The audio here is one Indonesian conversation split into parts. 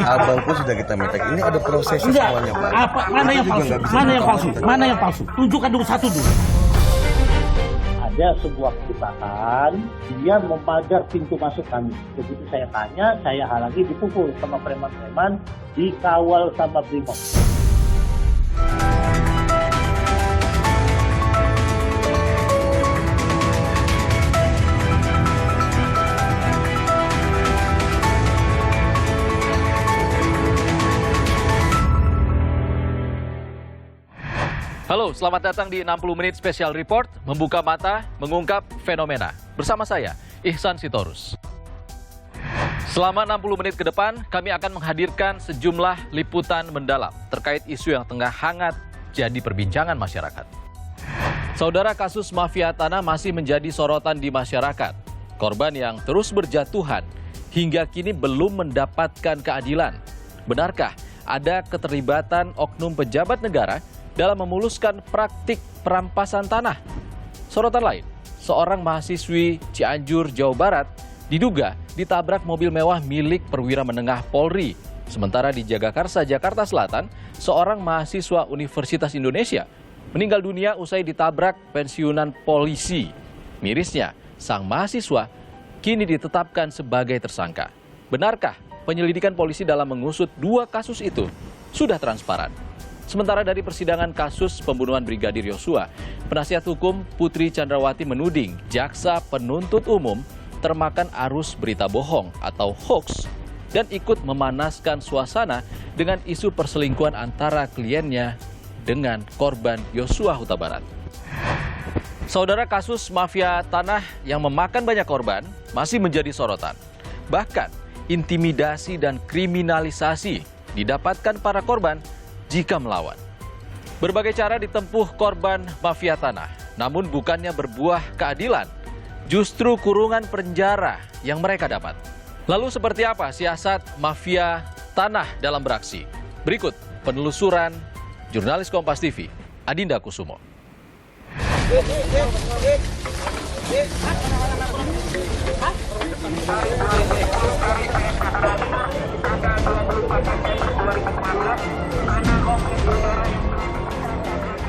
Abang pun sudah kita minta. Ini ada prosesnya semuanya, Bang. Apa? Mana yang palsu? Mana yang palsu? Mana yang palsu? Tunjukkan dulu satu dulu. Ada sebuah perusahaan, dia memagar pintu masuk kami. Begitu saya tanya, saya halangi, dipukul sama preman-preman, dikawal sama Brimob. Halo, selamat datang di 60 Menit Special Report, membuka mata, mengungkap fenomena. Bersama saya, Ihsan Sitorus. Selama 60 menit ke depan, kami akan menghadirkan sejumlah liputan mendalam terkait isu yang tengah hangat jadi perbincangan masyarakat. Saudara, kasus mafia tanah masih menjadi sorotan di masyarakat. Korban yang terus berjatuhan hingga kini belum mendapatkan keadilan. Benarkah ada keterlibatan oknum pejabat negara dalam memuluskan praktik perampasan tanah? Sorotan lain, seorang mahasiswi Cianjur, Jawa Barat diduga ditabrak mobil mewah milik perwira menengah Polri. Sementara di Jagakarsa, Jakarta Selatan, seorang mahasiswa Universitas Indonesia meninggal dunia usai ditabrak pensiunan polisi. Mirisnya, sang mahasiswa kini ditetapkan sebagai tersangka. Benarkah penyelidikan polisi dalam mengusut dua kasus itu sudah transparan? Sementara dari persidangan kasus pembunuhan Brigadir Yosua, penasihat hukum Putri Chandrawati menuding jaksa penuntut umum termakan arus berita bohong atau hoax dan ikut memanaskan suasana dengan isu perselingkuhan antara kliennya dengan korban Yosua Huta Barat. Saudara, kasus mafia tanah yang memakan banyak korban masih menjadi sorotan. Bahkan intimidasi dan kriminalisasi didapatkan para korban jika melawan. Berbagai cara ditempuh korban mafia tanah, namun bukannya berbuah keadilan, justru kurungan penjara yang mereka dapat. Lalu seperti apa siasat mafia tanah dalam beraksi? Berikut penelusuran jurnalis Kompas TV, Adinda Kusumo.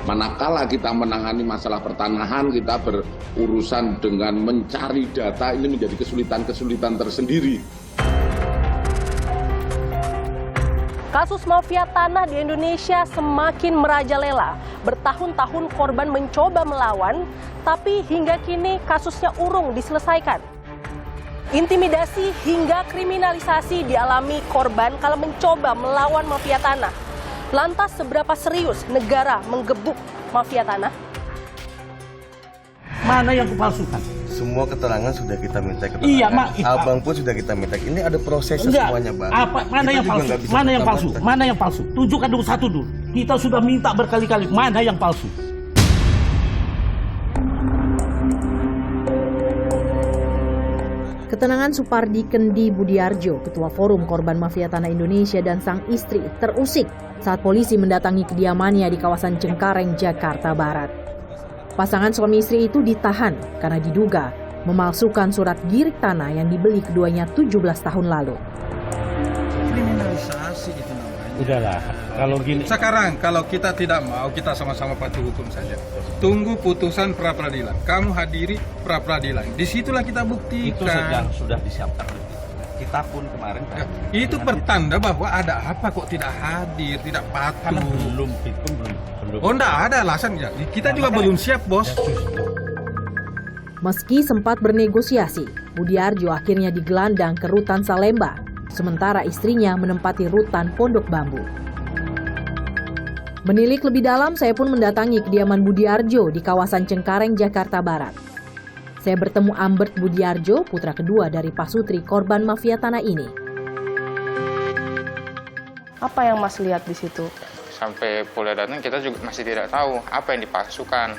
Manakala kita menangani masalah pertanahan, kita berurusan dengan mencari data, ini menjadi kesulitan-kesulitan tersendiri. Kasus mafia tanah di Indonesia semakin merajalela. Bertahun-tahun korban mencoba melawan, tapi hingga kini kasusnya urung diselesaikan. Intimidasi hingga kriminalisasi dialami korban kalau mencoba melawan mafia tanah. Lantas seberapa serius negara menggebuk mafia tanah? Mana yang kupalsukan? Semua keterangan sudah kita minta keterangan. Iya, Mak. Abang pun sudah kita minta. Ini ada prosesnya semuanya, Bang. Apa? Mana Kita yang juga palsu? nggak bisa Mana yang palsu? serta-merta. Mana yang palsu? Tunjukkan dulu satu dulu. Kita sudah minta berkali-kali. Mana yang palsu? Ketenangan Supardi Kendi Budiarjo, Ketua Forum Korban Mafia Tanah Indonesia dan sang istri terusik saat polisi mendatangi kediamannya di kawasan Cengkareng, Jakarta Barat. Pasangan suami istri itu ditahan karena diduga memalsukan surat girik tanah yang dibeli keduanya 17 tahun lalu. Kriminalisasi itu namanya. Udahlah, kalau gini. Sekarang kalau kita tidak mau, kita sama-sama patuh hukum saja. Tunggu putusan pra-peradilan. Kamu hadiri pra-peradilan. Disitulah kita buktikan. Itu sedang sudah disiapkan. Kita pun kemarin Ya, itu pertanda bahwa ada apa kok tidak hadir, tidak patuh. karena belum itu belum. Oh, enggak ada alasan ya. Kita juga belum siap, Bos. Meski sempat bernegosiasi, Budiarjo akhirnya digelandang ke Rutan Salemba, sementara istrinya menempati Rutan Pondok Bambu. Menilik lebih dalam, saya pun mendatangi kediaman Budiarjo di kawasan Cengkareng, Jakarta Barat. Saya bertemu Ambert Budiarjo, putra kedua dari Pasutri, korban mafia tanah ini. Apa yang Mas lihat di situ? Sampai pulih datang kita juga masih tidak tahu apa yang dipalsukan.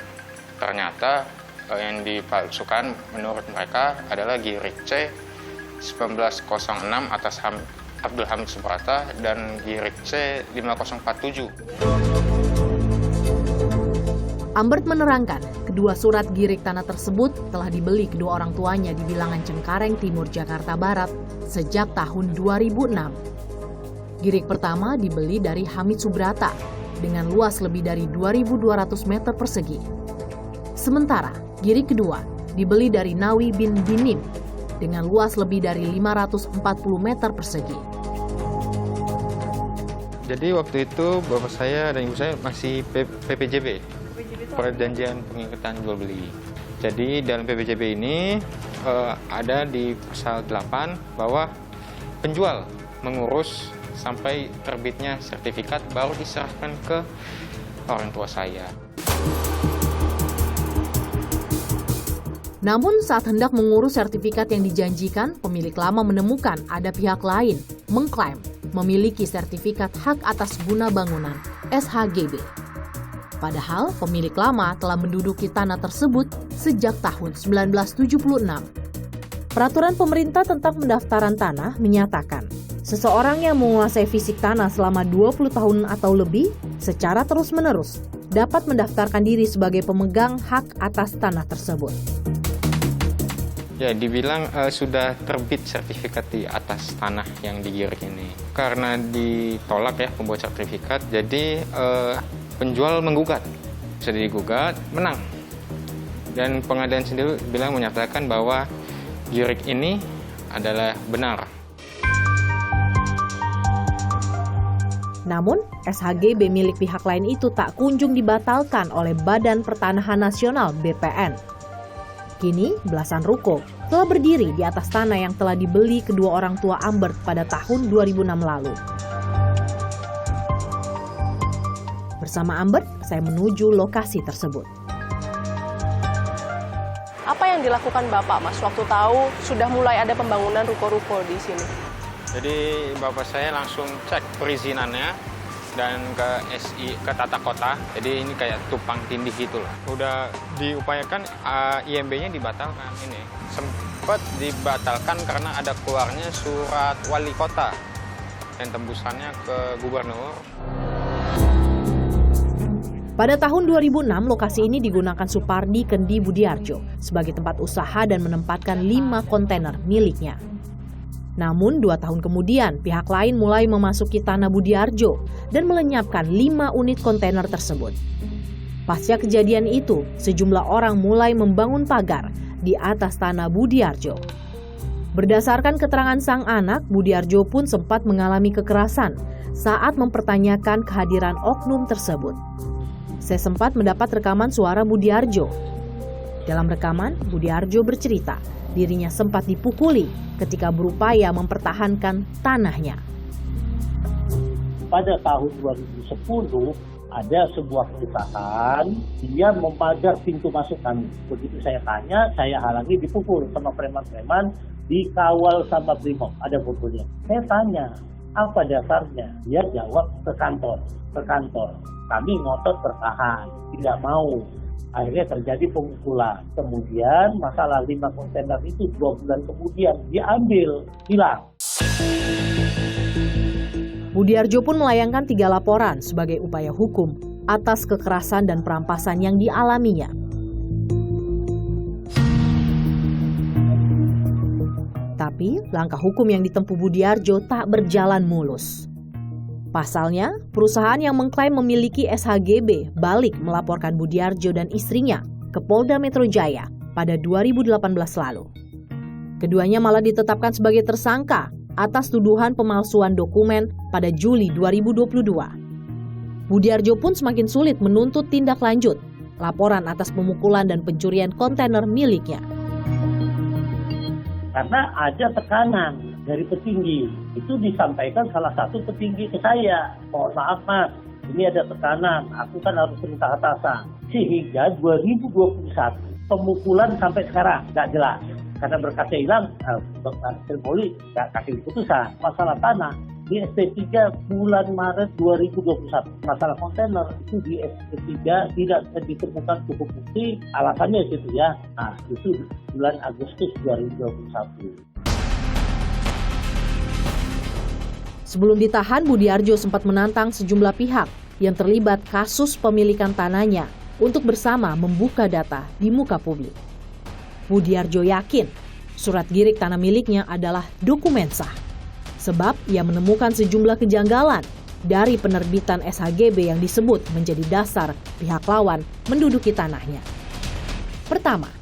Ternyata yang dipalsukan menurut mereka adalah Girik C 1906 atas Abdul Hamid Subrata dan Girik C 5047. Ambert menerangkan, kedua surat girik tanah tersebut telah dibeli kedua orang tuanya di bilangan Cengkareng Timur, Jakarta Barat sejak tahun 2006. Girik pertama dibeli dari Hamid Subrata dengan luas lebih dari 2.200 meter persegi. Sementara, girik kedua dibeli dari Nawi bin Binim dengan luas lebih dari 540 meter persegi. Jadi waktu itu bapak saya dan ibu saya masih PPJB, perjanjian pengikatan jual beli. Jadi dalam PPJB ini ada di pasal 8 bahwa penjual mengurus sampai terbitnya sertifikat baru diserahkan ke orang tua saya. Namun saat hendak mengurus sertifikat yang dijanjikan, pemilik lama menemukan ada pihak lain mengklaim memiliki sertifikat hak atas guna bangunan (SHGB). Padahal pemilik lama telah menduduki tanah tersebut sejak tahun 1976. Peraturan pemerintah tentang pendaftaran tanah menyatakan, seseorang yang menguasai fisik tanah selama 20 tahun atau lebih secara terus-menerus dapat mendaftarkan diri sebagai pemegang hak atas tanah tersebut. Ya, dibilang sudah terbit sertifikat di atas tanah yang digirik ini. Karena ditolak ya pembuat sertifikat, jadi penjual menggugat. Sudah digugat, menang. Dan pengadilan sendiri menyatakan bahwa girik ini adalah benar. Namun, SHGB milik pihak lain itu tak kunjung dibatalkan oleh Badan Pertanahan Nasional (BPN). Kini, belasan ruko telah berdiri di atas tanah yang telah dibeli kedua orang tua Ambert pada tahun 2006 lalu. Bersama Ambert, saya menuju lokasi tersebut. Apa yang dilakukan Bapak, Mas, waktu tahu sudah mulai ada pembangunan ruko-ruko di sini? Jadi Bapak saya langsung cek perizinannya dan ke SI, ke tata kota. Jadi ini kayak tumpang tindih gitu loh. Udah diupayakan IMB-nya dibatalkan ini. Sempat dibatalkan karena ada keluarnya surat wali kota yang tembusannya ke gubernur. Pada tahun 2006, lokasi ini digunakan Supardi Kendi Budiarjo sebagai tempat usaha dan menempatkan 5 kontainer miliknya. Namun 2 tahun kemudian, pihak lain mulai memasuki tanah Budiarjo dan melenyapkan 5 unit kontainer tersebut. Pasca kejadian itu, sejumlah orang mulai membangun pagar di atas tanah Budiarjo. Berdasarkan keterangan sang anak, Budiarjo pun sempat mengalami kekerasan saat mempertanyakan kehadiran oknum tersebut. Saya sempat mendapat rekaman suara Budiarjo. Dalam rekaman, Budiarjo bercerita dirinya sempat dipukuli ketika berupaya mempertahankan tanahnya. Pada tahun 2010 ada sebuah perusahaan, dia memagar pintu masuk kami. Begitu saya tanya, saya halangi, dipukul sama preman-preman, dikawal sama Brimob. Ada fotonya. Saya tanya, apa dasarnya? Dia jawab ke kantor. Kami ngotot bertahan, tidak mau. Akhirnya terjadi pemukulan. Kemudian masalah 5 kontainer itu 2 bulan kemudian diambil, hilang. Budiarjo pun melayangkan 3 laporan sebagai upaya hukum atas kekerasan dan perampasan yang dialaminya. Tapi langkah hukum yang ditempuh Budiarjo tak berjalan mulus. Pasalnya, perusahaan yang mengklaim memiliki SHGB balik melaporkan Budiarjo dan istrinya ke Polda Metro Jaya pada 2018 lalu. Keduanya malah ditetapkan sebagai tersangka atas tuduhan pemalsuan dokumen pada Juli 2022. Budiarjo pun semakin sulit menuntut tindak lanjut laporan atas pemukulan dan pencurian kontainer miliknya. Karena ada tekanan dari petinggi, itu disampaikan salah satu petinggi ke saya, mohon maaf Mas, ini ada tekanan, aku kan harus perintah atasan. Sehingga 2021 pemukulan sampai sekarang nggak jelas. Karena berkasnya hilang, Dr. Poli nggak kasih keputusan. Masalah tanah di SP3 bulan Maret 2021. Masalah kontainer itu di SP3 tidak ditemukan cukup bukti, alasannya itu ya. Nah itu bulan Agustus 2021. Sebelum ditahan, Budiarjo sempat menantang sejumlah pihak yang terlibat kasus pemilikan tanahnya untuk bersama membuka data di muka publik. Budiarjo yakin surat girik tanah miliknya adalah dokumen sah, sebab ia menemukan sejumlah kejanggalan dari penerbitan SHGB yang disebut menjadi dasar pihak lawan menduduki tanahnya. Pertama,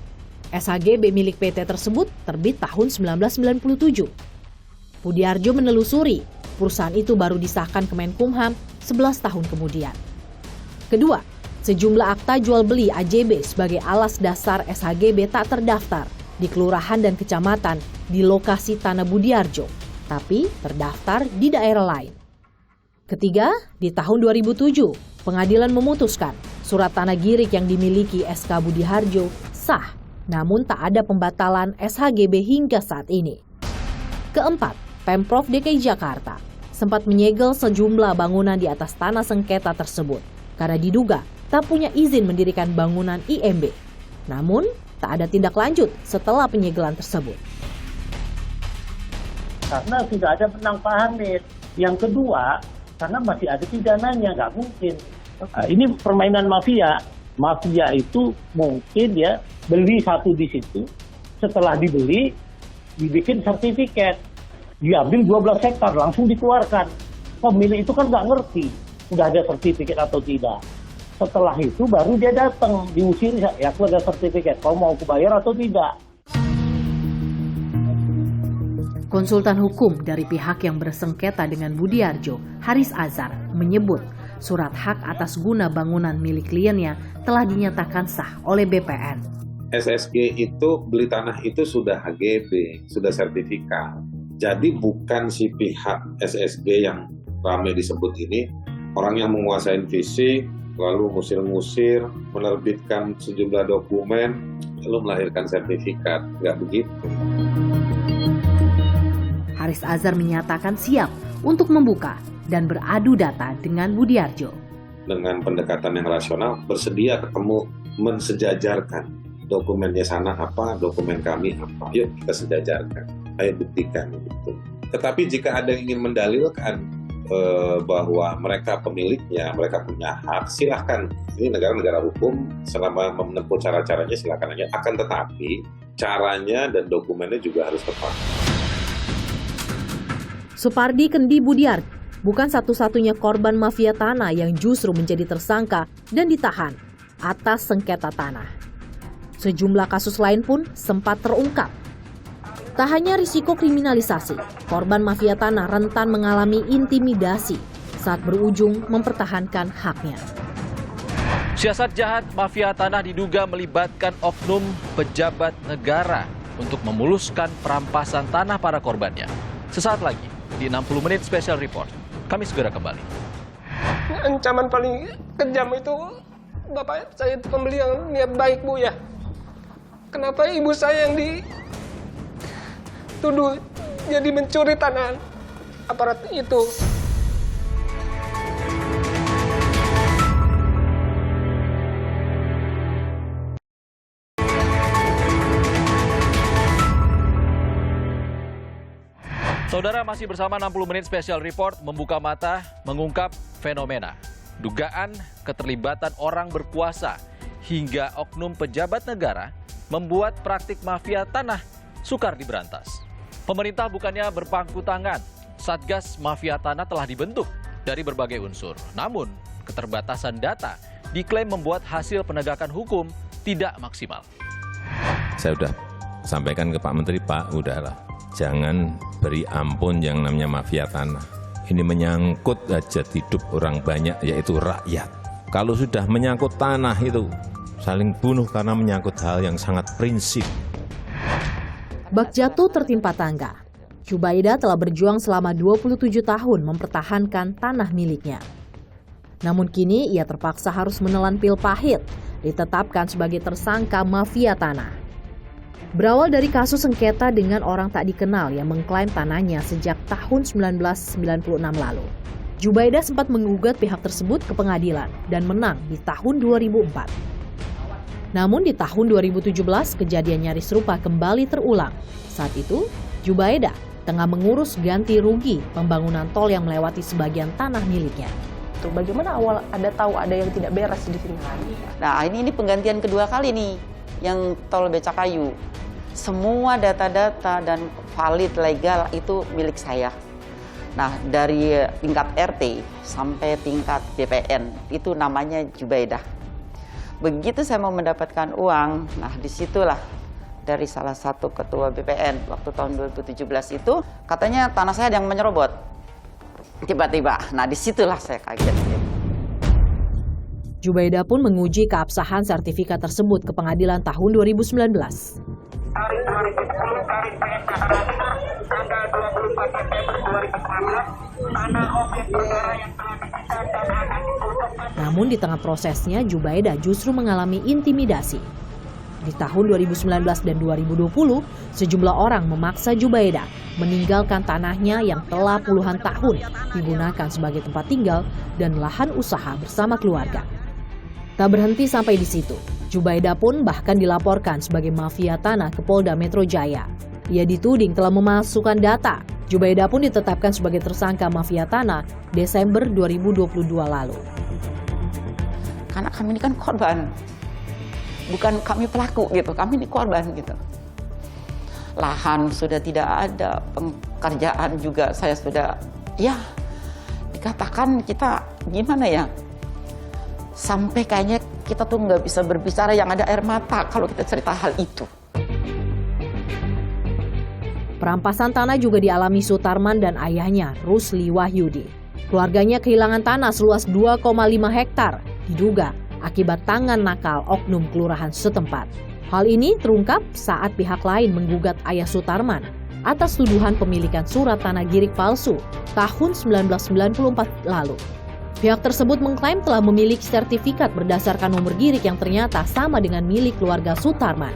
SHGB milik PT tersebut terbit tahun 1997. Budiarjo menelusuri, perusahaan itu baru disahkan Kemenkumham 11 tahun kemudian. Kedua, sejumlah akta jual beli AJB sebagai alas dasar SHGB tak terdaftar di kelurahan dan kecamatan di lokasi tanah Budiarjo, tapi terdaftar di daerah lain. Ketiga, di tahun 2007, pengadilan memutuskan surat tanah girik yang dimiliki SK Budiarjo sah, namun tak ada pembatalan SHGB hingga saat ini. Keempat, Pemprov DKI Jakarta sempat menyegel sejumlah bangunan di atas tanah sengketa tersebut karena diduga tak punya izin mendirikan bangunan IMB. Namun, tak ada tindak lanjut setelah penyegelan tersebut. Karena tidak ada menang Pak Hamid. Yang kedua, karena masih ada pidananya, nggak mungkin. Ini permainan mafia. Mafia itu mungkin ya beli satu di situ, setelah dibeli, dibikin sertifikat, diambil 12 hektar, langsung dikeluarkan. Pemilik itu kan nggak ngerti, udah ada sertifikat atau tidak. Setelah itu baru dia datang, diusir, ya aku ada sertifikat, kau mau aku bayar atau tidak. Konsultan hukum dari pihak yang bersengketa dengan Budiarjo, Haris Azhar, menyebut surat hak atas guna bangunan milik kliennya telah dinyatakan sah oleh BPN. SSG itu beli tanah itu sudah HGB, sudah sertifikat. Jadi bukan si pihak SSG yang ramai disebut ini, orang yang menguasai fisik, lalu ngusir-ngusir, menerbitkan sejumlah dokumen, lalu melahirkan sertifikat. Nggak begitu. Haris Azhar menyatakan siap untuk membuka dan beradu data dengan Budiarjo. Dengan pendekatan yang rasional, bersedia ketemu, mensejajarkan dokumennya sana apa, dokumen kami apa. Yuk kita sejajarkan, ayo buktikan gitu. Tetapi jika ada yang ingin mendalilkan bahwa mereka pemiliknya, mereka punya hak, silahkan. Ini negara-negara hukum, selama menempuh cara-caranya silahkan aja. Akan tetapi caranya dan dokumennya juga harus tepat. Supardi Kendi Budiarjo bukan satu-satunya korban mafia tanah yang justru menjadi tersangka dan ditahan atas sengketa tanah. Sejumlah kasus lain pun sempat terungkap. Tak hanya risiko kriminalisasi, korban mafia tanah rentan mengalami intimidasi saat berujung mempertahankan haknya. Siasat jahat mafia tanah diduga melibatkan oknum pejabat negara untuk memuluskan perampasan tanah para korbannya. Sesaat lagi di 60 Menit Special Report, kami segera kembali. Ancaman paling kejam itu, Bapak saya itu pembeli yang niat baik, Bu ya. Kenapa ibu saya yang dituduh jadi mencuri tanah aparat itu? Saudara, masih bersama 60 Menit Special Report, membuka mata, mengungkap fenomena dugaan keterlibatan orang berkuasa hingga oknum pejabat negara membuat praktik mafia tanah sukar diberantas. Pemerintah bukannya berpangku tangan, Satgas Mafia Tanah telah dibentuk dari berbagai unsur. Namun, keterbatasan data diklaim membuat hasil penegakan hukum tidak maksimal. Saya sudah sampaikan ke Pak Menteri, Pak, udahlah. Jangan beri ampun yang namanya mafia tanah. Ini menyangkut hajat hidup orang banyak, yaitu rakyat. Kalau sudah menyangkut tanah itu, saling bunuh karena menyangkut hal yang sangat prinsip. Bak jatuh tertimpa tangga. Jubaida telah berjuang selama 27 tahun mempertahankan tanah miliknya. Namun kini ia terpaksa harus menelan pil pahit, ditetapkan sebagai tersangka mafia tanah. Berawal dari kasus sengketa dengan orang tak dikenal yang mengklaim tanahnya sejak tahun 1996 lalu. Jubaida sempat menggugat pihak tersebut ke pengadilan dan menang di tahun 2004. Namun di tahun 2017 kejadian nyaris serupa kembali terulang. Saat itu, Jubaida tengah mengurus ganti rugi pembangunan tol yang melewati sebagian tanah miliknya. gitu. Bagaimana awal Anda tahu ada yang tidak beres di sini? Nah, ini penggantian kedua kali nih yang tol Becakayu. Semua data-data dan valid legal itu milik saya. Nah, dari tingkat RT sampai tingkat BPN itu namanya Jubaidah. Begitu saya mau mendapatkan uang, nah disitulah dari salah satu ketua BPN waktu tahun 2017 itu katanya tanah saya ada yang menyerobot. Tiba-tiba, nah disitulah saya kaget. Jubaidah pun menguji keabsahan sertifikat tersebut ke pengadilan tahun 2019. Namun di tengah prosesnya Jubaidah justru mengalami intimidasi. Di tahun 2019 dan 2020, sejumlah orang memaksa Jubaidah meninggalkan tanahnya yang telah puluhan tahun digunakan sebagai tempat tinggal dan lahan usaha bersama keluarga. Tak berhenti sampai di situ, Jubaidah pun bahkan dilaporkan sebagai mafia tanah ke Polda Metro Jaya. Ia dituding telah memasukkan data. Jubaidah pun ditetapkan sebagai tersangka mafia tanah Desember 2022 lalu. Karena kami ini kan korban, bukan kami pelaku gitu, kami ini korban gitu. Lahan sudah tidak ada, pekerjaan juga saya sudah, ya dikatakan kita gimana ya, sampai kayaknya kita tuh nggak bisa berbicara, yang ada air mata kalau kita cerita hal itu. Perampasan tanah juga dialami Sutarman dan ayahnya, Rusli Wahyudi. Keluarganya kehilangan tanah seluas 2,5 hektar, diduga akibat tangan nakal oknum kelurahan setempat. Hal ini terungkap saat pihak lain menggugat ayah Sutarman atas tuduhan pemilikan surat tanah girik palsu tahun 1994 lalu. Pihak tersebut mengklaim telah memiliki sertifikat berdasarkan nomor girik yang ternyata sama dengan milik keluarga Sutarman.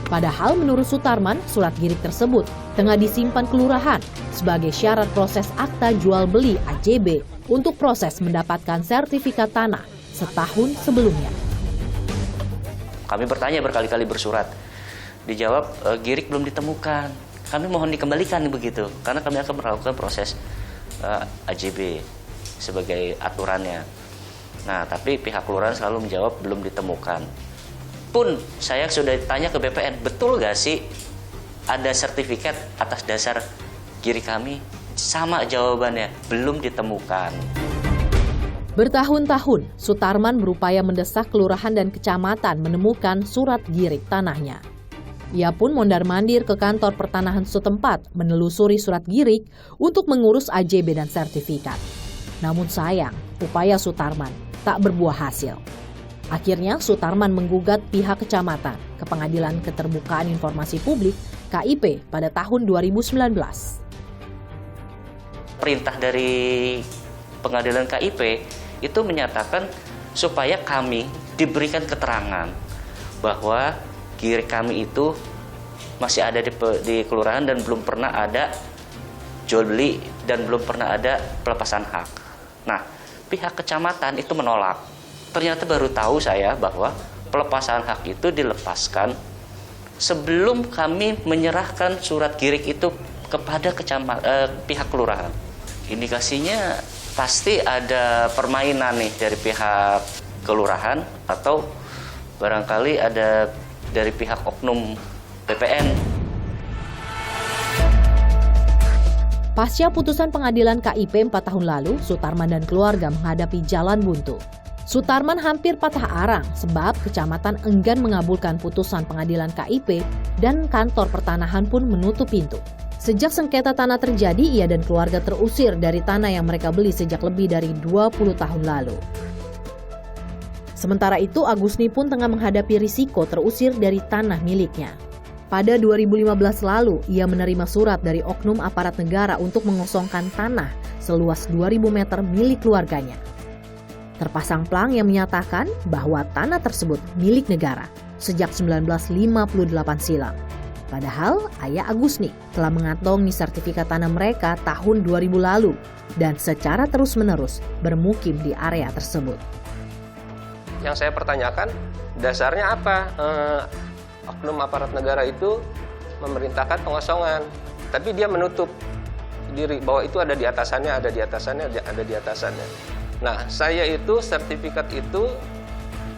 Padahal menurut Sutarman, surat girik tersebut tengah disimpan kelurahan sebagai syarat proses akta jual beli AJB untuk proses mendapatkan sertifikat tanah setahun sebelumnya. Kami bertanya berkali-kali bersurat, dijawab girik belum ditemukan. Kami mohon dikembalikan begitu, karena kami akan melakukan proses AJB sebagai aturannya. Nah, tapi pihak kelurahan selalu menjawab belum ditemukan. Pun saya sudah ditanya ke BPN, betul gak sih ada sertifikat atas dasar girik kami? Sama jawabannya, belum ditemukan. Bertahun-tahun, Sutarman berupaya mendesak kelurahan dan kecamatan menemukan surat girik tanahnya. Ia pun mondar-mandir ke kantor pertanahan setempat menelusuri surat girik untuk mengurus AJB dan sertifikat. Namun sayang, upaya Sutarman tak berbuah hasil. Akhirnya Sutarman menggugat pihak kecamatan ke Pengadilan Keterbukaan Informasi Publik KIP pada tahun 2019. Perintah dari pengadilan KIP itu menyatakan supaya kami diberikan keterangan bahwa girik kami itu masih ada di kelurahan dan belum pernah ada jual beli dan belum pernah ada pelepasan hak. Nah, pihak kecamatan itu menolak. Ternyata baru tahu saya bahwa pelepasan hak itu dilepaskan sebelum kami menyerahkan surat girik itu kepada pihak kelurahan. Indikasinya pasti ada permainan nih dari pihak kelurahan atau barangkali ada dari pihak oknum BPN. Pasca putusan pengadilan KIP 4 tahun lalu, Sutarman dan keluarga menghadapi jalan buntu. Sutarman hampir patah arang sebab kecamatan enggan mengabulkan putusan pengadilan KIP dan kantor pertanahan pun menutup pintu. Sejak sengketa tanah terjadi, ia dan keluarga terusir dari tanah yang mereka beli sejak lebih dari 20 tahun lalu. Sementara itu, Agusni pun tengah menghadapi risiko terusir dari tanah miliknya. Pada 2015 lalu, ia menerima surat dari oknum aparat negara untuk mengosongkan tanah seluas 2.000 meter milik keluarganya. Terpasang plang yang menyatakan bahwa tanah tersebut milik negara sejak 1958 silam. Padahal ayah Agusni telah mengantongi sertifikat tanah mereka tahun 2000 lalu dan secara terus-menerus bermukim di area tersebut. Yang saya pertanyakan, dasarnya apa? Oknum aparat negara itu memerintahkan pengosongan, tapi dia menutup diri bahwa itu ada di atasannya, ada di atasannya, ada di atasannya. Nah, saya itu sertifikat itu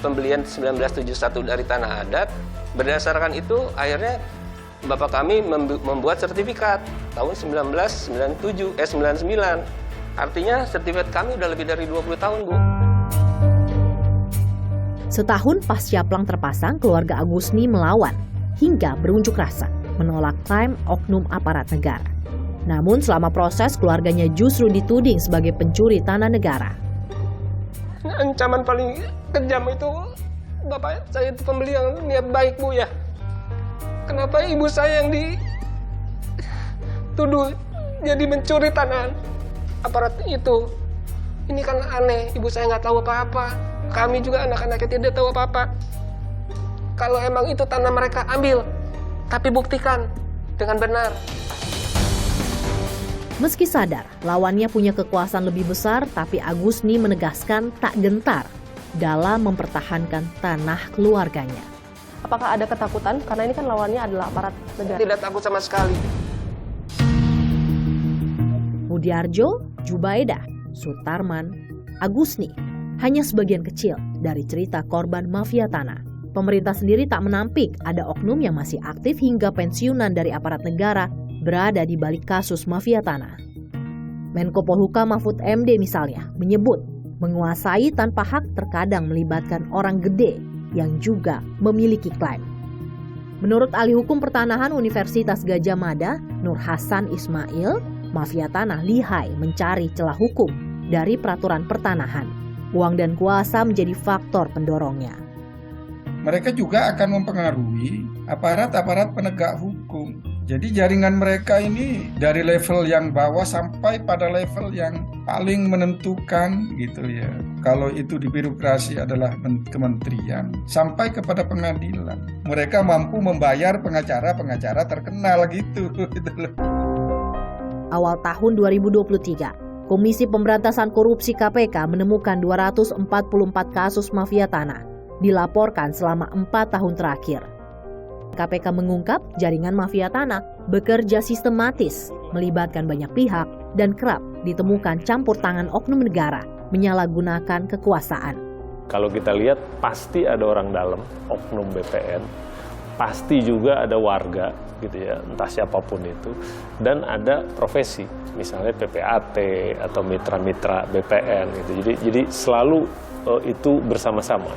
pembelian 1971 dari Tanah Adat. Berdasarkan itu akhirnya Bapak kami membuat sertifikat tahun 99. Artinya sertifikat kami udah lebih dari 20 tahun, Bu. Setahun pasca plang terpasang, keluarga Agusni melawan hingga berunjuk rasa menolak klaim oknum aparat negara. Namun selama proses, keluarganya justru dituding sebagai pencuri tanah negara. Ancaman paling kejam itu, Bapak saya itu pembeli yang niat baik, Bu ya. Kenapa ibu saya yang dituduh jadi mencuri tanah aparat itu? Ini kan aneh, ibu saya nggak tahu apa-apa. Kami juga anak-anaknya tidak tahu apa-apa. Kalau emang itu tanah mereka, ambil. Tapi buktikan dengan benar. Meski sadar lawannya punya kekuasaan lebih besar, tapi Agusni menegaskan tak gentar dalam mempertahankan tanah keluarganya. Apakah ada ketakutan? Karena ini kan lawannya adalah aparat negara. Tidak takut sama sekali. Budiarjo, Jubaida, Sutarman, Agusni hanya sebagian kecil dari cerita korban mafia tanah. Pemerintah sendiri tak menampik ada oknum yang masih aktif hingga pensiunan dari aparat negara berada di balik kasus mafia tanah. Menko Polhukam Mahfud MD misalnya menyebut menguasai tanpa hak terkadang melibatkan orang gede yang juga memiliki klaim. Menurut ahli hukum pertanahan Universitas Gadjah Mada, Nur Hasan Ismail, mafia tanah lihai mencari celah hukum dari peraturan pertanahan. Uang dan kuasa menjadi faktor pendorongnya. Mereka juga akan mempengaruhi aparat-aparat penegak hukum. Jadi jaringan mereka ini dari level yang bawah sampai pada level yang paling menentukan gitu ya. Kalau itu di birokrasi adalah kementerian sampai kepada pengadilan. Mereka mampu membayar pengacara-pengacara terkenal gitu. Awal tahun 2023, Komisi Pemberantasan Korupsi KPK menemukan 244 kasus mafia tanah dilaporkan selama 4 tahun terakhir. KPK mengungkap jaringan mafia tanah bekerja sistematis, melibatkan banyak pihak, dan kerap ditemukan campur tangan oknum negara menyalahgunakan kekuasaan. Kalau kita lihat pasti ada orang dalam, oknum BPN, pasti juga ada warga, gitu ya, entah siapapun itu, dan ada profesi, misalnya PPAT atau mitra-mitra BPN, gitu. Jadi selalu itu bersama-sama.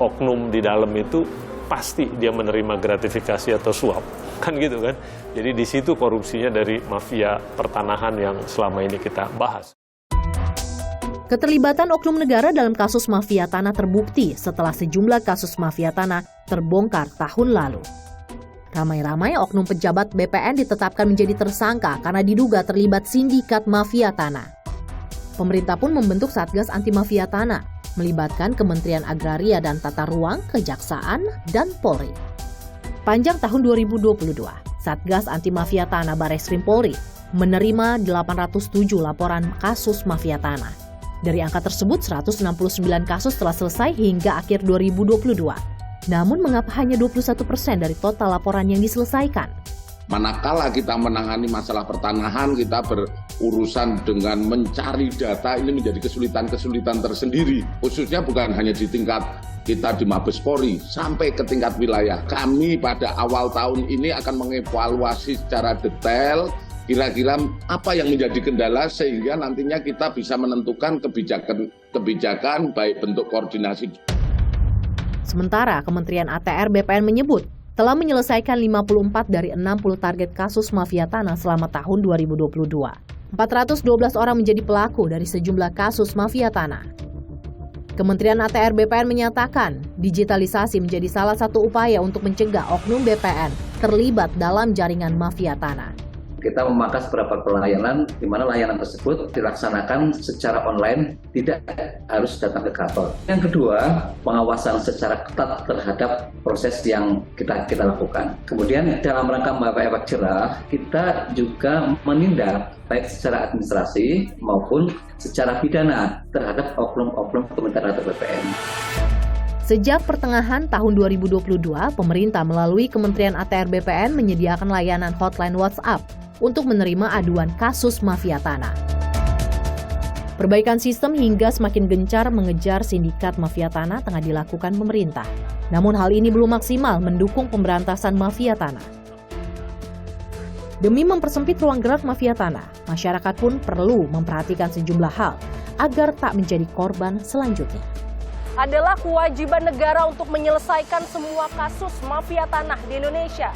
Oknum di dalam itu pasti dia menerima gratifikasi atau suap, kan gitu kan. Jadi di situ korupsinya dari mafia pertanahan yang selama ini kita bahas. Keterlibatan oknum negara dalam kasus mafia tanah terbukti setelah sejumlah kasus mafia tanah terbongkar tahun lalu. Ramai-ramai oknum pejabat BPN ditetapkan menjadi tersangka karena diduga terlibat sindikat mafia tanah. Pemerintah pun membentuk Satgas Anti Mafia Tanah, melibatkan Kementerian Agraria dan Tata Ruang, Kejaksaan, dan Polri. Panjang tahun 2022, Satgas Anti Mafia Tanah Bareskrim Polri menerima 807 laporan kasus mafia tanah. Dari angka tersebut, 169 kasus telah selesai hingga akhir 2022. Namun mengapa hanya 21% dari total laporan yang diselesaikan? Manakala kita menangani masalah pertanahan, kita berurusan dengan mencari data, ini menjadi kesulitan-kesulitan tersendiri. Khususnya bukan hanya di tingkat kita di Mabes Polri, sampai ke tingkat wilayah. Kami pada awal tahun ini akan mengevaluasi secara detail kira-kira apa yang menjadi kendala sehingga nantinya kita bisa menentukan kebijakan baik bentuk koordinasi. Sementara Kementerian ATR BPN menyebut telah menyelesaikan 54 dari 60 target kasus mafia tanah selama tahun 2022. 412 orang menjadi pelaku dari sejumlah kasus mafia tanah. Kementerian ATR BPN menyatakan digitalisasi menjadi salah satu upaya untuk mencegah oknum BPN terlibat dalam jaringan mafia tanah. Kita memangkas beberapa pelayanan di mana layanan tersebut dilaksanakan secara online, tidak harus datang ke kantor. Yang kedua, pengawasan secara ketat terhadap proses yang kita lakukan. Kemudian dalam rangka membawa efek jerah, kita juga menindak baik secara administrasi maupun secara pidana terhadap oknum-oknum Kementerian atau BPN. Sejak pertengahan tahun 2022, pemerintah melalui Kementerian ATR BPN menyediakan layanan hotline WhatsApp untuk menerima aduan kasus mafia tanah. Perbaikan sistem hingga semakin gencar mengejar sindikat mafia tanah tengah dilakukan pemerintah. Namun hal ini belum maksimal mendukung pemberantasan mafia tanah. Demi mempersempit ruang gerak mafia tanah, masyarakat pun perlu memperhatikan sejumlah hal agar tak menjadi korban selanjutnya. Adalah kewajiban negara untuk menyelesaikan semua kasus mafia tanah di Indonesia.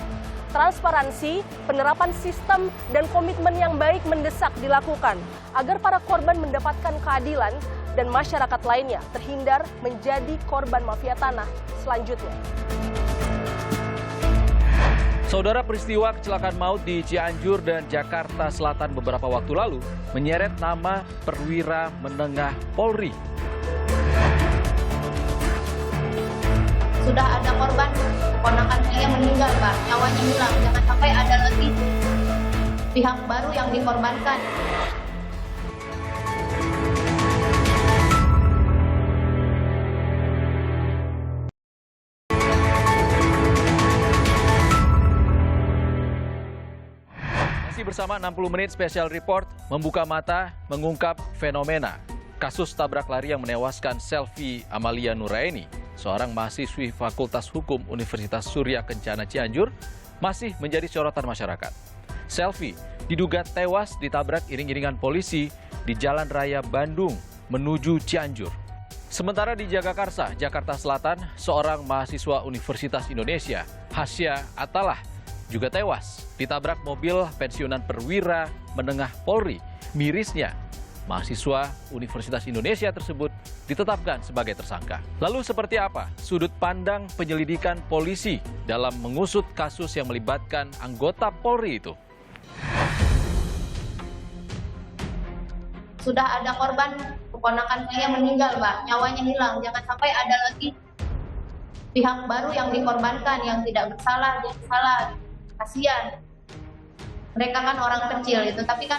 Transparansi, penerapan sistem, dan komitmen yang baik mendesak dilakukan agar para korban mendapatkan keadilan dan masyarakat lainnya terhindar menjadi korban mafia tanah selanjutnya. Saudara, peristiwa kecelakaan maut di Cianjur dan Jakarta Selatan beberapa waktu lalu menyeret nama perwira menengah Polri. Sudah ada korban, keponakan saya meninggal, Pak. Nyawanya hilang. Jangan sampai ada lagi pihak baru yang dikorbankan. Masih bersama 60 Menit Special Report, membuka mata, mengungkap fenomena kasus tabrak lari yang menewaskan Selvi Amalia Nuraini, seorang mahasiswi Fakultas Hukum Universitas Surya Kencana Cianjur, masih menjadi sorotan masyarakat. Selvi diduga tewas ditabrak iring-iringan polisi di Jalan Raya Bandung menuju Cianjur. Sementara di Jagakarsa, Jakarta Selatan, seorang mahasiswa Universitas Indonesia, Hasya Atalah, juga tewas ditabrak mobil pensiunan perwira menengah Polri. Mirisnya, mahasiswa Universitas Indonesia tersebut ditetapkan sebagai tersangka. Lalu seperti apa sudut pandang penyelidikan polisi dalam mengusut kasus yang melibatkan anggota Polri itu? Sudah ada korban, keponakan saya meninggal, Pak. Nyawanya hilang. Jangan sampai ada lagi pihak baru yang dikorbankan, yang tidak bersalah, yang salah. Kasihan. Mereka kan orang kecil itu, tapi kan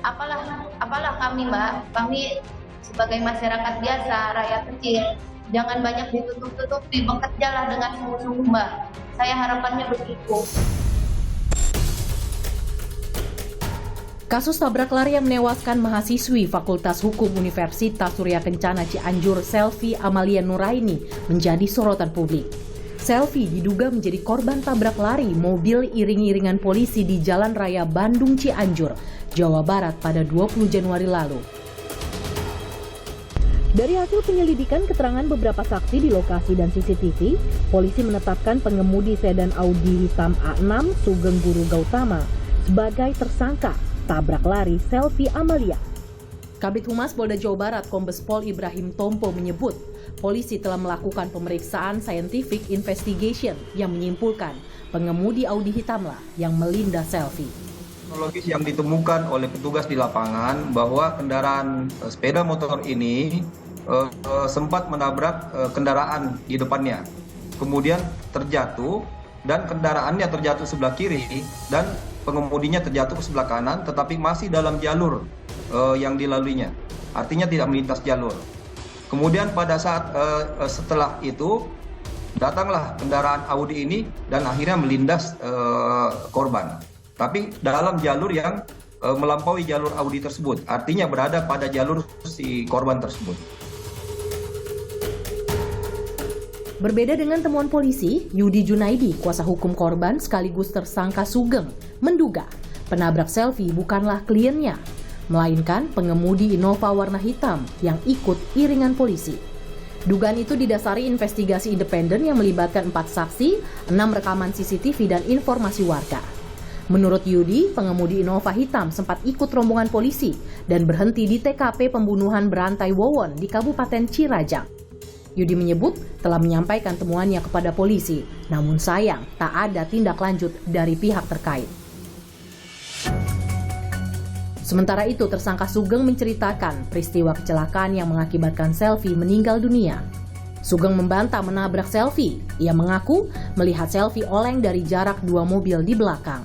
apalah kami, Mbak, kami sebagai masyarakat biasa, rakyat kecil, jangan banyak ditutup-tutupi, bekerjalah dengan sungguh-sungguh, Mbak. Saya harapannya begitu. Kasus tabrak lari yang menewaskan mahasiswi Fakultas Hukum Universitas Surya Kencana Cianjur, Selvi Amalia Nuraini, menjadi sorotan publik. Selvi diduga menjadi korban tabrak lari mobil iring-iringan polisi di Jalan Raya Bandung Cianjur, Jawa Barat pada 20 Januari lalu. Dari hasil penyelidikan keterangan beberapa saksi di lokasi dan CCTV, polisi menetapkan pengemudi sedan Audi hitam A6 Sugeng Guru Gautama sebagai tersangka tabrak lari Selvi Amalia. Kabid Humas Polda Jawa Barat Kombes Pol Ibrahim Tompo menyebut, polisi telah melakukan pemeriksaan scientific investigation yang menyimpulkan pengemudi Audi hitamlah yang melindas Selvi. Teknologis yang ditemukan oleh petugas di lapangan bahwa kendaraan sepeda motor ini sempat menabrak kendaraan di depannya, kemudian terjatuh dan kendaraannya terjatuh sebelah kiri dan pengemudinya terjatuh ke sebelah kanan, tetapi masih dalam jalur yang dilaluinya, artinya tidak melintas jalur. Kemudian pada saat setelah itu datanglah kendaraan Audi ini dan akhirnya melindas korban. Tapi dalam jalur yang melampaui jalur Audi tersebut, artinya berada pada jalur si korban tersebut. Berbeda dengan temuan polisi, Yudi Junaidi, kuasa hukum korban sekaligus tersangka Sugeng, menduga penabrak Selvi bukanlah kliennya, melainkan pengemudi Innova warna hitam yang ikut iringan polisi. Dugaan itu didasari investigasi independen yang melibatkan 4 saksi, 6 rekaman CCTV dan informasi warga. Menurut Yudi, pengemudi Innova hitam sempat ikut rombongan polisi dan berhenti di TKP pembunuhan berantai Wawon di Kabupaten Ciracas. Yudi menyebut telah menyampaikan temuannya kepada polisi, namun sayang tak ada tindak lanjut dari pihak terkait. Sementara itu, tersangka Sugeng menceritakan peristiwa kecelakaan yang mengakibatkan Selvi meninggal dunia. Sugeng membantah menabrak Selvi. Ia mengaku melihat Selvi oleng dari jarak 2 mobil di belakang.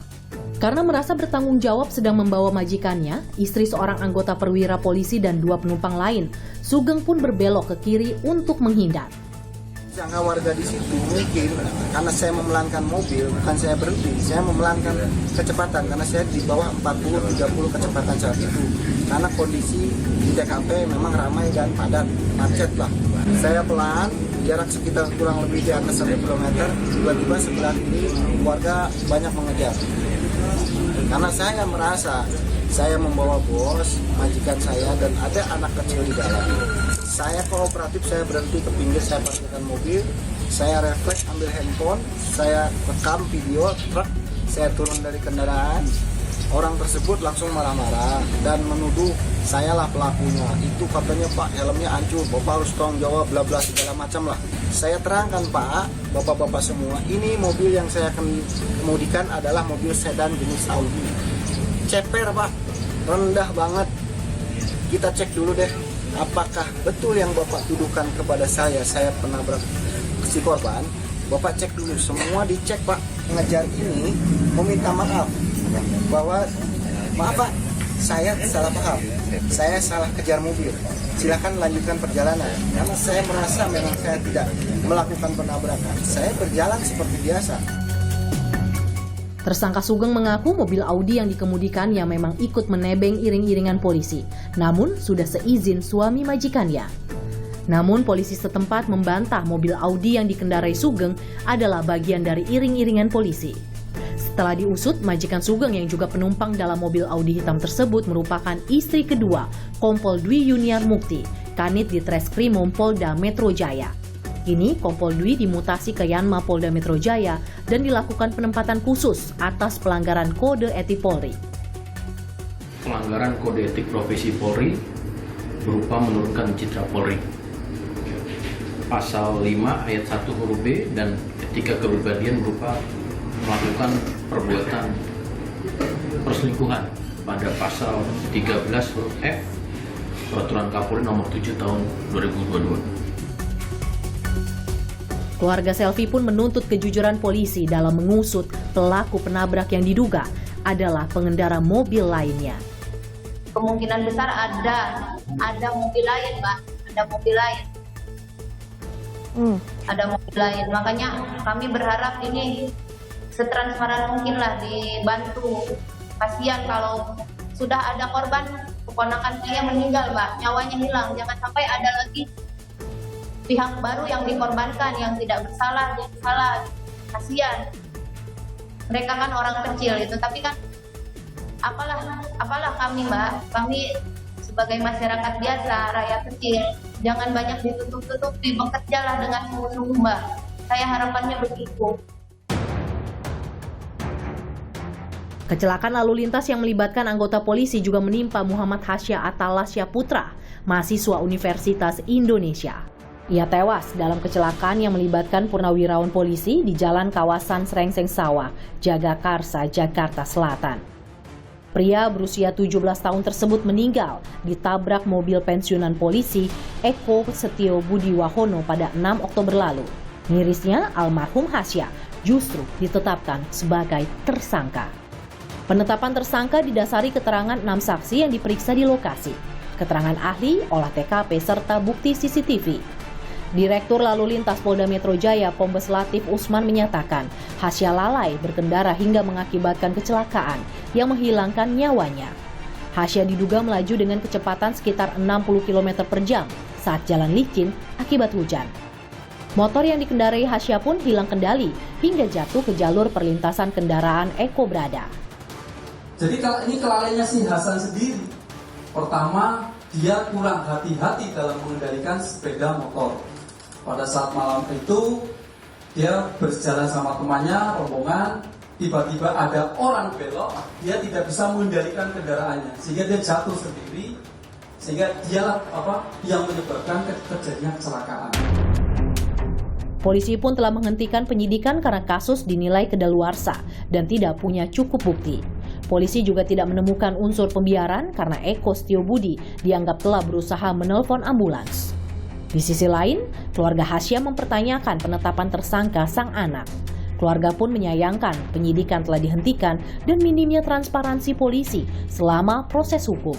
Karena merasa bertanggung jawab sedang membawa majikannya, istri seorang anggota perwira polisi dan 2 penumpang lain, Sugeng pun berbelok ke kiri untuk menghindar. Sangka warga di situ mungkin karena saya memelankan mobil, bukan saya berhenti, saya memelankan kecepatan karena saya di bawah 40-30 kecepatan saat itu. Karena kondisi di TKP memang ramai dan padat, macet lah. Saya pelan, jarak sekitar kurang lebih di atas 1 km, tiba-tiba sebelah ini warga banyak mengejar. Karena saya merasa saya membawa bos, majikan saya, dan ada anak kecil di dalam. Saya kooperatif, saya berhenti ke pinggir, saya parkirkan mobil, saya refleks ambil handphone, saya rekam video truk, saya turun dari kendaraan. Orang tersebut langsung marah-marah dan menuduh sayalah pelakunya. Itu katanya, Pak, helmnya hancur, Bapak harus tanggung jawab, bla bla segala macam lah. Saya terangkan, Pak, Bapak-bapak semua, ini mobil yang saya kemudikan adalah mobil sedan jenis Audi. Ceper, Pak, rendah banget. Kita cek dulu deh, apakah betul yang Bapak tuduhkan kepada saya penabrak si korban. Bapak cek dulu, semua dicek, Pak. Pengejar ini meminta maaf bahwa maaf, Pak, saya salah paham, saya salah kejar mobil, silakan lanjutkan perjalanan. Karena saya merasa memang saya tidak melakukan penabrakan, saya berjalan seperti biasa. Tersangka Sugeng mengaku mobil Audi yang dikemudikannya memang ikut menebeng iring-iringan polisi, namun sudah seizin suami majikannya. Namun polisi setempat membantah mobil Audi yang dikendarai Sugeng adalah bagian dari iring-iringan polisi. Setelah diusut, majikan Sugeng yang juga penumpang dalam mobil Audi hitam tersebut merupakan istri kedua Kompol Dwi Yuniar Mukti, Kanit di Treskrimum Polda Metro Jaya. Kini Kompol Dwi dimutasi ke Yanma Polda Metro Jaya dan dilakukan penempatan khusus atas pelanggaran kode etik Polri. Pelanggaran kode etik profesi Polri berupa menurunkan citra Polri. Pasal 5 ayat 1 huruf B dan etika kepribadian berupa melakukan perbuatan perselingkuhan pada pasal 13 huruf F Peraturan Kapolri nomor 7 tahun 2022. Keluarga Selvi pun menuntut kejujuran polisi dalam mengusut pelaku penabrak yang diduga adalah pengendara mobil lainnya. Kemungkinan besar ada mobil lain, Mbak, ada mobil lain. Ada mobil lain, makanya kami berharap ini setransparan mungkin lah dibantu. Kasihan kalau sudah ada korban, keponakan saya meninggal, Mbak, nyawanya hilang. Jangan sampai ada lagi pihak baru yang dikorbankan, yang tidak bersalah, yang salah. Kasihan. Mereka kan orang kecil itu, tapi kan apalah kami, Mbak, kami sebagai masyarakat biasa, rakyat kecil, jangan banyak ditutup-tutupi, bekerjalah dengan sungguh-sungguh, Mbak. Saya harapannya begitu. Kecelakaan lalu lintas yang melibatkan anggota polisi juga menimpa Muhammad Hasya Atalasya Putra, mahasiswa Universitas Indonesia. Ia tewas dalam kecelakaan yang melibatkan purnawirawan polisi di jalan kawasan Srengseng Sawah, Jagakarsa, Jakarta Selatan. Pria berusia 17 tahun tersebut meninggal ditabrak mobil pensiunan polisi Eko Setio Budi Wahono pada 6 Oktober lalu. Mirisnya, almarhum Hasya justru ditetapkan sebagai tersangka. Penetapan tersangka didasari keterangan 6 saksi yang diperiksa di lokasi, keterangan ahli, olah TKP, serta bukti CCTV. Direktur Lalu Lintas Polda Metro Jaya, Kombes Latif Usman menyatakan, Hasya lalai berkendara hingga mengakibatkan kecelakaan yang menghilangkan nyawanya. Hasya diduga melaju dengan kecepatan sekitar 60 km per jam saat jalan licin akibat hujan. Motor yang dikendarai Hasya pun hilang kendali hingga jatuh ke jalur perlintasan kendaraan Eko Brada. Jadi kalau ini kelalaiannya si Hasan sendiri. Pertama, dia kurang hati-hati dalam mengendalikan sepeda motor. Pada saat malam itu, dia berjalan sama temannya, rombongan, tiba-tiba ada orang belok, dia tidak bisa mengendalikan kendaraannya, sehingga dia jatuh sendiri, sehingga dialah yang menyebabkan terjadinya kecelakaan. Polisi pun telah menghentikan penyidikan karena kasus dinilai kedaluarsa dan tidak punya cukup bukti. Polisi juga tidak menemukan unsur pembiaran karena Eko Setio Budi dianggap telah berusaha menelpon ambulans. Di sisi lain, keluarga Hasya mempertanyakan penetapan tersangka sang anak. Keluarga pun menyayangkan penyidikan telah dihentikan dan minimnya transparansi polisi selama proses hukum.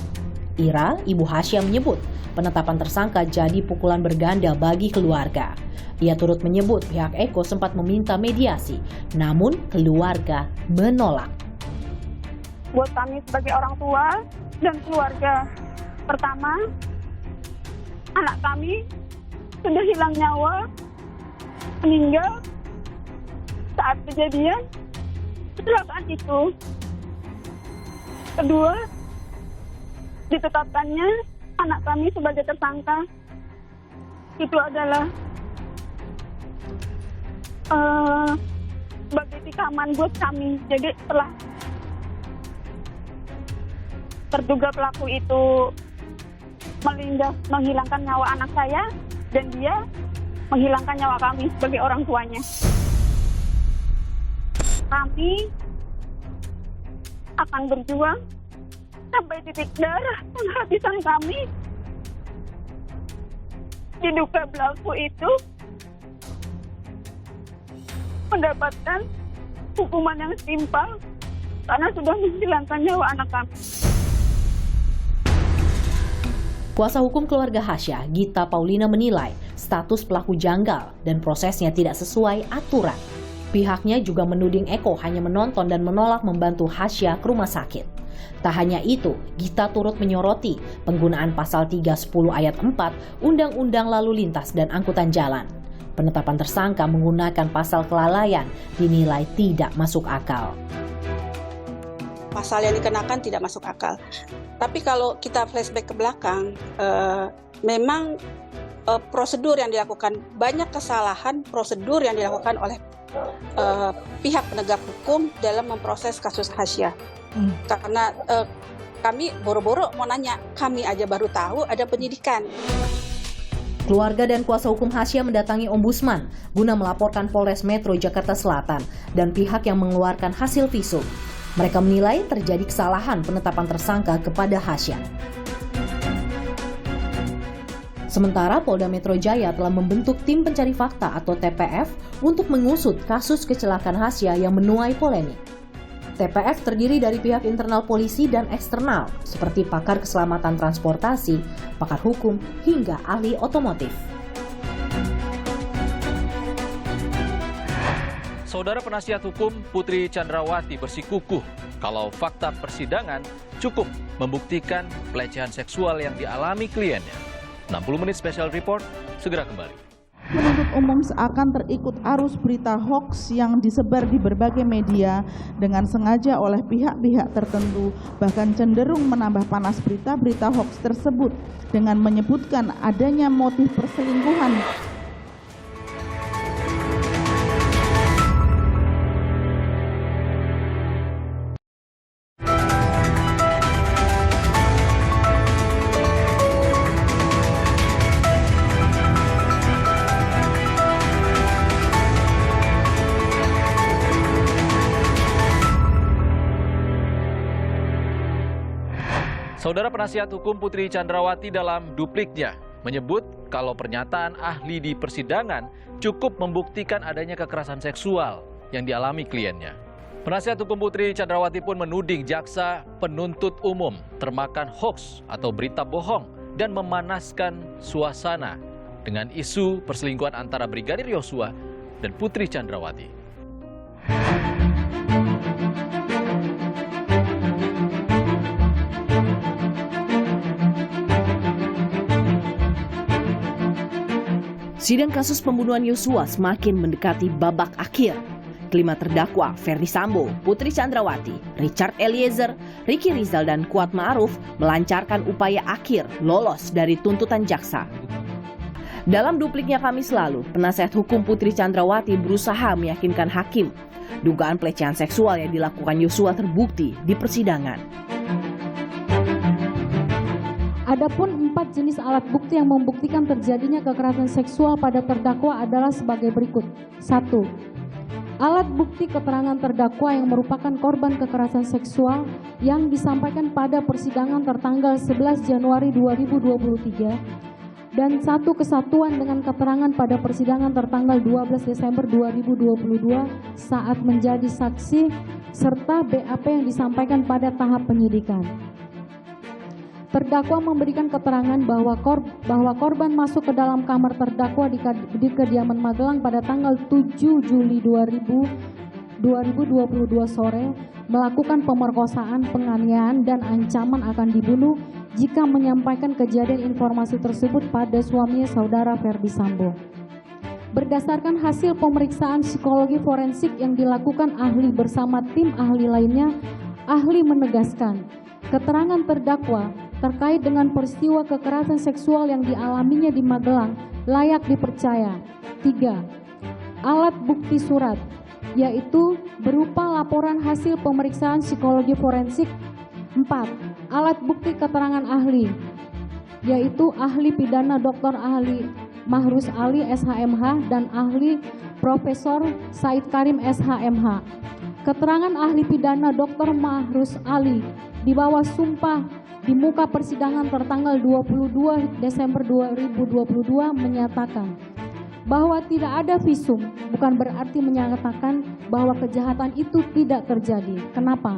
Ira, ibu Hasya, menyebut penetapan tersangka jadi pukulan berganda bagi keluarga. Ia turut menyebut pihak Eko sempat meminta mediasi, namun keluarga menolak. Buat kami sebagai orang tua dan keluarga, pertama, anak kami sudah hilang nyawa, meninggal saat kejadian kecelakaan itu. Kedua, ditetapkannya anak kami sebagai tersangka itu adalah sebagai tikaman buat kami. Jadi setelah terduga pelaku itu menghilangkan nyawa anak saya, dan dia menghilangkan nyawa kami sebagai orang tuanya. Kami akan berjuang sampai titik darah penghabisan kami. Diduga pelaku itu mendapatkan hukuman yang setimpal karena sudah menghilangkan nyawa anak kami. Kuasa hukum keluarga Hasya, Gita Paulina, menilai status pelaku janggal dan prosesnya tidak sesuai aturan. Pihaknya juga menuding Eko hanya menonton dan menolak membantu Hasya ke rumah sakit. Tak hanya itu, Gita turut menyoroti penggunaan pasal 310 ayat 4 Undang-Undang Lalu Lintas dan Angkutan Jalan. Penetapan tersangka menggunakan pasal kelalaian dinilai tidak masuk akal. Pasal yang dikenakan tidak masuk akal. Tapi kalau kita flashback ke belakang, memang prosedur yang dilakukan, banyak kesalahan prosedur yang dilakukan oleh pihak penegak hukum dalam memproses kasus Hasya. Karena kami boro-boro mau nanya, kami aja baru tahu ada penyidikan. Keluarga dan kuasa hukum Hasya mendatangi Ombudsman guna melaporkan Polres Metro Jakarta Selatan dan pihak yang mengeluarkan hasil visum. Mereka menilai terjadi kesalahan penetapan tersangka kepada Hasya. Sementara Polda Metro Jaya telah membentuk tim pencari fakta atau TPF untuk mengusut kasus kecelakaan Hasya yang menuai polemik. TPF terdiri dari pihak internal polisi dan eksternal, seperti pakar keselamatan transportasi, pakar hukum, hingga ahli otomotif. Saudara penasihat hukum Putri Chandrawati bersikukuh kalau fakta persidangan cukup membuktikan pelecehan seksual yang dialami kliennya. 60 menit special report segera kembali. Penuntut umum seakan terikut arus berita hoaks yang disebar di berbagai media dengan sengaja oleh pihak-pihak tertentu, bahkan cenderung menambah panas berita-berita hoaks tersebut dengan menyebutkan adanya motif perselingkuhan. Saudara penasihat hukum Putri Chandrawati dalam dupliknya menyebut kalau pernyataan ahli di persidangan cukup membuktikan adanya kekerasan seksual yang dialami kliennya. Penasihat hukum Putri Chandrawati pun menuding jaksa penuntut umum termakan hoaks atau berita bohong dan memanaskan suasana dengan isu perselingkuhan antara Brigadir Yosua dan Putri Chandrawati. Sidang kasus pembunuhan Yosua semakin mendekati babak akhir. Kelima terdakwa, Ferdi Sambo, Putri Chandrawati, Richard Eliezer, Ricky Rizal, dan Kuat Ma'ruf melancarkan upaya akhir lolos dari tuntutan jaksa. Dalam dupliknya Kamis lalu, penasihat hukum Putri Chandrawati berusaha meyakinkan hakim dugaan pelecehan seksual yang dilakukan Yosua terbukti di persidangan. Adapun 4 jenis alat bukti yang membuktikan terjadinya kekerasan seksual pada terdakwa adalah sebagai berikut. 1. Alat bukti keterangan terdakwa yang merupakan korban kekerasan seksual yang disampaikan pada persidangan tertanggal 11 Januari 2023 dan 1 kesatuan dengan keterangan pada persidangan tertanggal 12 Desember 2022 saat menjadi saksi serta BAP yang disampaikan pada tahap penyidikan. Terdakwa memberikan keterangan bahwa korban masuk ke dalam kamar terdakwa di kediaman Magelang pada tanggal 7 Juli 2022 sore, melakukan pemerkosaan, penganiayaan, dan ancaman akan dibunuh jika menyampaikan kejadian informasi tersebut pada suaminya saudara Ferdi Sambo. Berdasarkan hasil pemeriksaan psikologi forensik yang dilakukan ahli bersama tim ahli lainnya, ahli menegaskan keterangan terdakwa terkait dengan peristiwa kekerasan seksual yang dialaminya di Magelang layak dipercaya. 3. Alat bukti surat, yaitu berupa laporan hasil pemeriksaan psikologi forensik. 4. Alat bukti keterangan ahli, yaitu ahli pidana Dr. Ahli Mahrus Ali SHMH dan ahli Profesor Said Karim SHMH. Keterangan ahli pidana Dr. Mahrus Ali di bawah sumpah di muka persidangan tertanggal 22 Desember 2022 menyatakan bahwa tidak ada visum, bukan berarti menyatakan bahwa kejahatan itu tidak terjadi. Kenapa?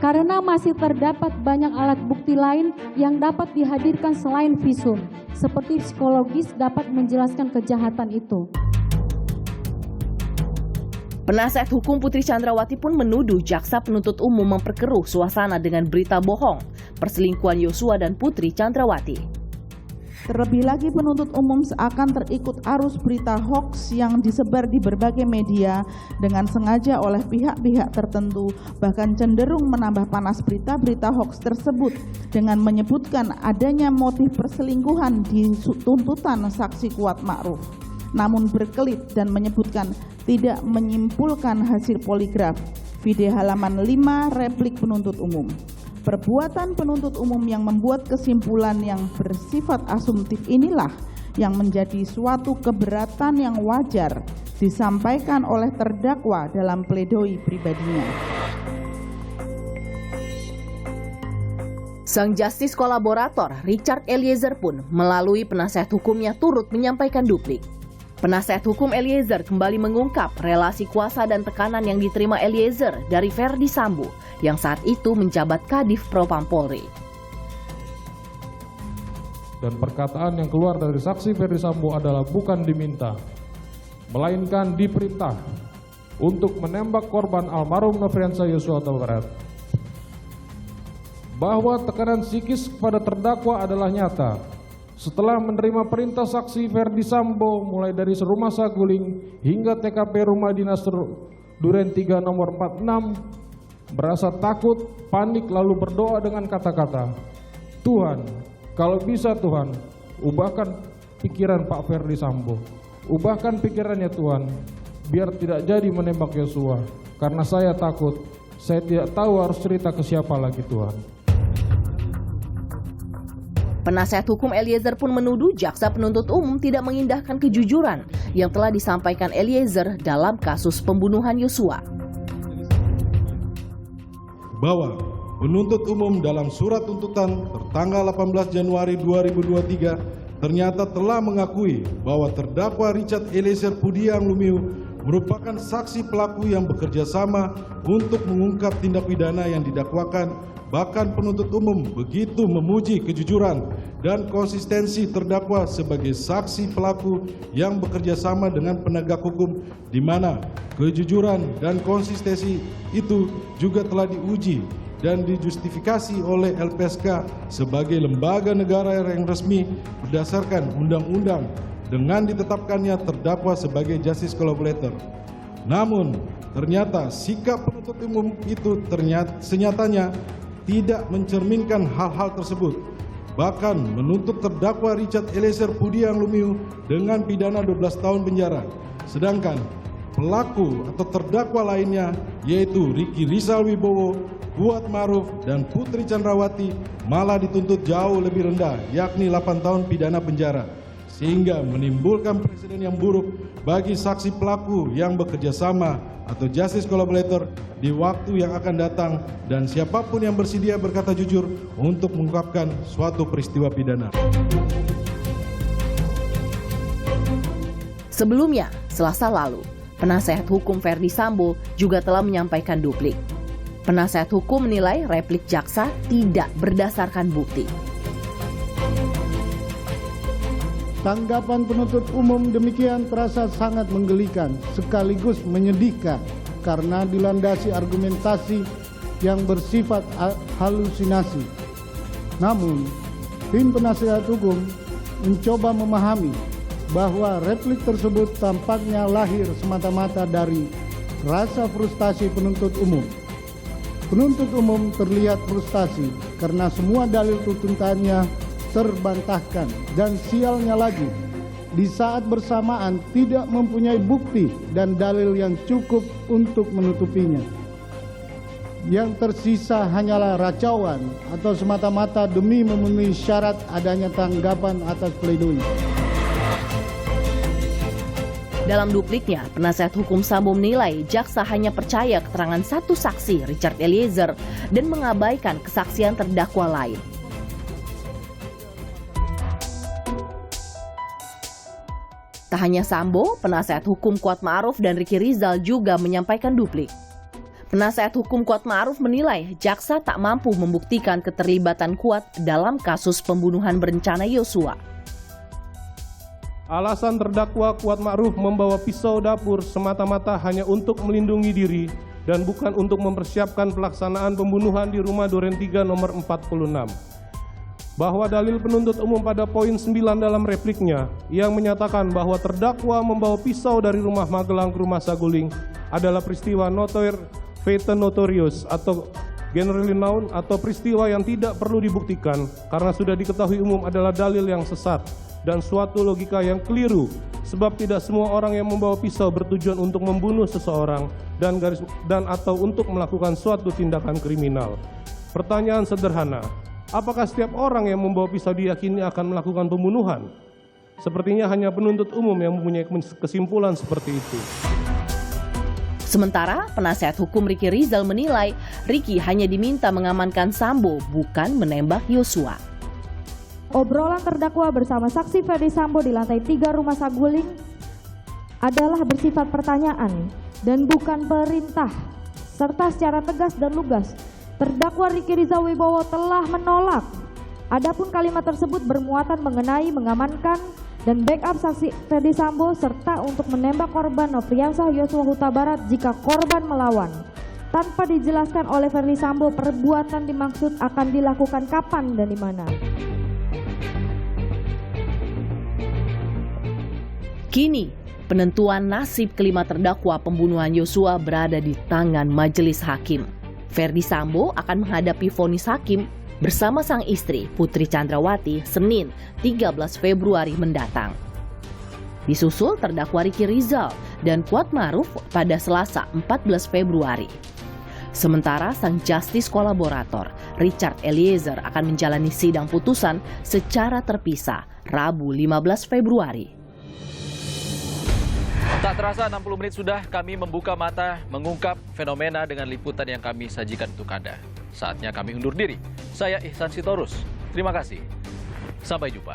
Karena masih terdapat banyak alat bukti lain yang dapat dihadirkan selain visum, seperti psikologis dapat menjelaskan kejahatan itu. Penasihat hukum Putri Chandrawati pun menuduh jaksa penuntut umum memperkeruh suasana dengan berita bohong perselingkuhan Yosua dan Putri Chandrawati. Terlebih lagi penuntut umum seakan terikut arus berita hoaks yang disebar di berbagai media dengan sengaja oleh pihak-pihak tertentu, bahkan cenderung menambah panas berita-berita hoaks tersebut dengan menyebutkan adanya motif perselingkuhan di tuntutan saksi Kuat Ma'ruf, namun berkelit dan menyebutkan tidak menyimpulkan hasil poligraf. Video halaman 5 replik penuntut umum. Perbuatan penuntut umum yang membuat kesimpulan yang bersifat asumtif inilah yang menjadi suatu keberatan yang wajar disampaikan oleh terdakwa dalam pledoi pribadinya. Sang justice kolaborator Richard Eliezer pun melalui penasihat hukumnya turut menyampaikan duplik. Penasihat hukum Eliezer kembali mengungkap relasi kuasa dan tekanan yang diterima Eliezer dari Ferdi Sambo yang saat itu menjabat Kadif Propam Polri. Dan perkataan yang keluar dari saksi Ferdi Sambo adalah bukan diminta, melainkan diperintah untuk menembak korban almarhum Nofriansah Yosua Huta Barat. Bahwa tekanan psikis kepada terdakwa adalah nyata. Setelah menerima perintah saksi Ferdi Sambo mulai dari Serumah Saguling hingga TKP Rumah Dinas Duren 3 nomor 46, merasa takut, panik lalu berdoa dengan kata-kata, "Tuhan, kalau bisa Tuhan, ubahkan pikiran Pak Ferdi Sambo. Ubahkan pikirannya Tuhan, biar tidak jadi menembak Yosua. Karena saya takut, saya tidak tahu harus cerita ke siapa lagi Tuhan." Penasihat hukum Eliezer pun menuduh jaksa penuntut umum tidak mengindahkan kejujuran yang telah disampaikan Eliezer dalam kasus pembunuhan Yosua. Bahwa penuntut umum dalam surat tuntutan tertanggal 18 Januari 2023 ternyata telah mengakui bahwa terdakwa Richard Eliezer Pudiang Lumiu merupakan saksi pelaku yang bekerja sama untuk mengungkap tindak pidana yang didakwakan. Bahkan penuntut umum begitu memuji kejujuran dan konsistensi terdakwa sebagai saksi pelaku yang bekerja sama dengan penegak hukum, di mana kejujuran dan konsistensi itu juga telah diuji dan dijustifikasi oleh LPSK sebagai lembaga negara yang resmi berdasarkan undang-undang dengan ditetapkannya terdakwa sebagai justice collaborator. Namun ternyata sikap penuntut umum itu senyatanya tidak mencerminkan hal-hal tersebut, bahkan menuntut terdakwa Richard Eliezer Pudiang Lumiu dengan pidana 12 tahun penjara. Sedangkan pelaku atau terdakwa lainnya yaitu Ricky Rizal Wibowo, Kuat Ma'ruf, dan Putri Chandrawati malah dituntut jauh lebih rendah, yakni 8 tahun pidana penjara, sehingga menimbulkan presiden yang buruk bagi saksi pelaku yang bekerja sama atau justice collaborator di waktu yang akan datang dan siapapun yang bersedia berkata jujur untuk mengungkapkan suatu peristiwa pidana. Sebelumnya, Selasa lalu, penasihat hukum Ferdi Sambo juga telah menyampaikan duplik. Penasihat hukum menilai replik jaksa tidak berdasarkan bukti. Tanggapan penuntut umum demikian terasa sangat menggelikan sekaligus menyedihkan karena dilandasi argumentasi yang bersifat halusinasi. Namun, tim penasihat hukum mencoba memahami bahwa replik tersebut tampaknya lahir semata-mata dari rasa frustasi penuntut umum. Penuntut umum terlihat frustasi karena semua dalil tuntutannya terbantahkan dan sialnya lagi di saat bersamaan tidak mempunyai bukti dan dalil yang cukup untuk menutupinya. Yang tersisa hanyalah racauan atau semata-mata demi memenuhi syarat adanya tanggapan atas pledoi. Dalam dupliknya, penasihat hukum Sambo menilai jaksa hanya percaya keterangan satu saksi, Richard Eliezer, dan mengabaikan kesaksian terdakwa lain. Tak hanya Sambo, penasihat hukum Kuatma'ruf dan Ricky Rizal juga menyampaikan duplik. Penasihat hukum Kuatma'ruf menilai jaksa tak mampu membuktikan keterlibatan Kuat dalam kasus pembunuhan berencana Yosua. Alasan terdakwa Kuatma'ruf membawa pisau dapur semata-mata hanya untuk melindungi diri dan bukan untuk mempersiapkan pelaksanaan pembunuhan di rumah Duren 3 nomor 46. Bahwa dalil penuntut umum pada poin 9 dalam repliknya yang menyatakan bahwa terdakwa membawa pisau dari rumah Magelang ke rumah Saguling adalah peristiwa notoire fete notorious atau generally known atau peristiwa yang tidak perlu dibuktikan karena sudah diketahui umum adalah dalil yang sesat dan suatu logika yang keliru sebab tidak semua orang yang membawa pisau bertujuan untuk membunuh seseorang dan atau untuk melakukan suatu tindakan kriminal. Pertanyaan sederhana, apakah setiap orang yang membawa pisau diyakini akan melakukan pembunuhan? Sepertinya hanya penuntut umum yang mempunyai kesimpulan seperti itu. Sementara penasihat hukum Ricky Rizal menilai Ricky hanya diminta mengamankan Sambo, bukan menembak Yosua. Obrolan terdakwa bersama saksi Ferdi Sambo di lantai 3 rumah Saguling adalah bersifat pertanyaan dan bukan perintah, serta secara tegas dan lugas terdakwa Ricky Rizal Wibowo telah menolak. Adapun kalimat tersebut bermuatan mengenai mengamankan dan backup saksi Ferdi Sambo serta untuk menembak korban Nofriansah Yosua Huta Barat jika korban melawan. Tanpa dijelaskan oleh Ferdi Sambo perbuatan dimaksud akan dilakukan kapan dan di mana. Kini, penentuan nasib kelima terdakwa pembunuhan Yosua berada di tangan majelis hakim. Ferdi Sambo akan menghadapi vonis hakim bersama sang istri Putri Chandrawati Senin 13 Februari mendatang. Disusul terdakwa Ricky Rizal dan Kuatma'ruf pada Selasa 14 Februari. Sementara sang justice kolaborator Richard Eliezer akan menjalani sidang putusan secara terpisah Rabu 15 Februari. Tak terasa 60 menit sudah kami membuka mata mengungkap fenomena dengan liputan yang kami sajikan untuk Anda. Saatnya kami undur diri. Saya Ihsan Sitorus. Terima kasih. Sampai jumpa.